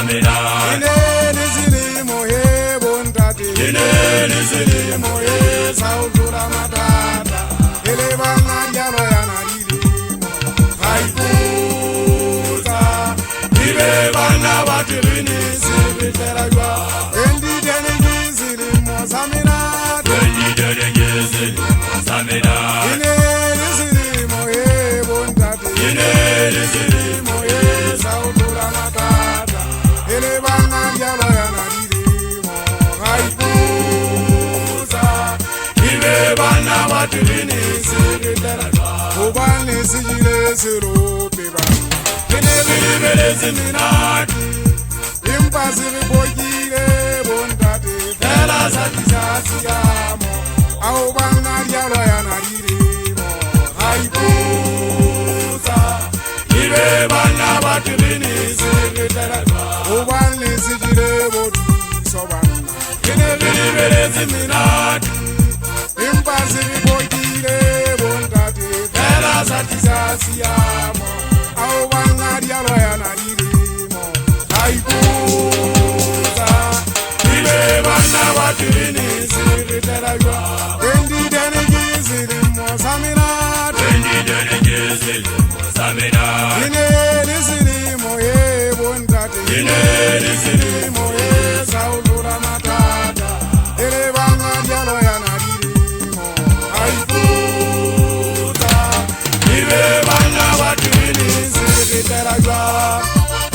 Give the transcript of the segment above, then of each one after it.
Samina. Enele Selemo he bontate. Enele Selemo he saudura matata. Ele bana dialo yana dilemo. Haipuza. Ibe bana batirini sibitera jwa. Endi dene Selemo Samina. Endi dene Selemo Samina. Enele Selemo he bontate. Enele Selemo he saudura matata. Ele bana dialo yana dilemo. Haipuza. Ibe bana batirini sibitera jwa. Obane sijile sirope bana. Enele Selemo. Impossible bojile bontate. Fela satisasiamo. Au bana dialo yana dilemo. Haipuza. Ibe bana batirini sibitera jwa. Obane sijile bodu sobana. Enele Selemo. Impossible bojile bontate. Fela satisasiamo. Au bana dialo yana dilemo. Haipuza. Ibe bana batirini sibitera jwa. Endi dene Selemo Samina. Endi dene Selemo Samina. Enele Selemo he bontate. Enele Selemo he saudura matata. Ele bana dialo yana dilemo. Haipuza. Ibe bana batirini sibitera jwa.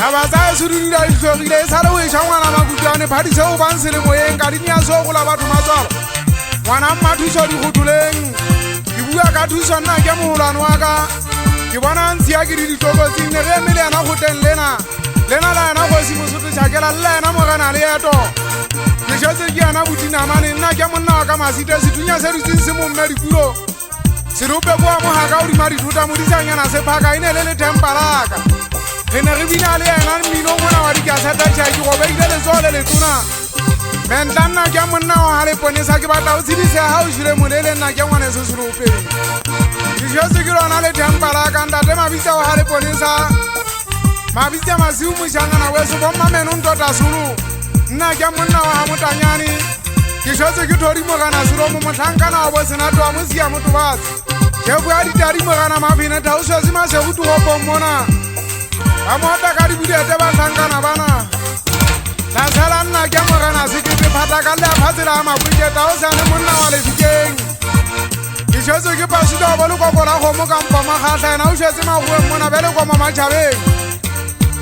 Abaza surira isogile sarawe shangwana makujane phadise o ban Selemo ye ngadini ya sogola batho matswalo. Ngwana mmathuso di gotuleng. Ke bua ka thuso nna ke moholwane wa ka. Ke bona ntsia ke di ditlokotsing ne re emele yana goteng lena. Lena la yana go se mosotho tšhakela le yana mogana leeto. Ke šetse ke yana bodinamane nna ke monna wa ka Masite sethunya se dutseng se momme dikulo. Serope boa mogaka o dima dithuta modisanyana se phaka ene le tempa laka. Re ne re bina le yena mmino mona wa dikaseta tšhaki go beile letsogo le letona. Mentla nna ke monna wa ga leponesa ke batla o tshedise ga o šile molele nna ke ngwane se seropeng. Ke šetse ke lona le tempa laka ntate mabitsa wa ga leponesa. Mabitsa masiu mošanana weso bommameno ntota solo. Nna ke monna wa ga motanyane. Ke šetse ke thodimogana selo mo motlhankana wa bosenato wa mosia motobatsi. Ke bua ditadimogana mafene thausose masegotogopong mona. Ba mota ka dibudete ba tlhankana bana. La sala nna ke mogana sekete phata ka le phatsela a mabuketa o sane monna wa lefikeng. Ke šetse ke pasita o bolokoko la kgomo kampa makgatlha ena o šetse magoeng mona bele kwa mamatšhabeng.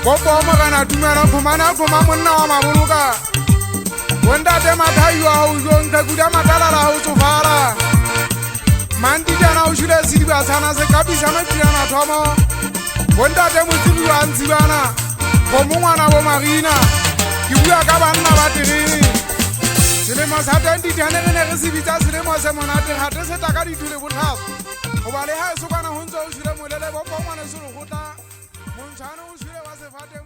Popo o mogana tumela phumane a thoma monna wa maboloka. Bontate mathai wa hao jong thakuda matalala ha o tsofala. Mantitana o šile sediba sana se kapisa matirana thomo. Bontate motsibi wa ntsibana. Kgomo ngwana bo Marina. Ke bua ka banna ba terene. Selemo sa 2010 re ne re se bitsa selemo se monate gate se tla ka dithule botlhaswa. Goba le ha e sokwana ho ntse o šile molele bo ngwana se re gotla. Montshane o šile wa sefate.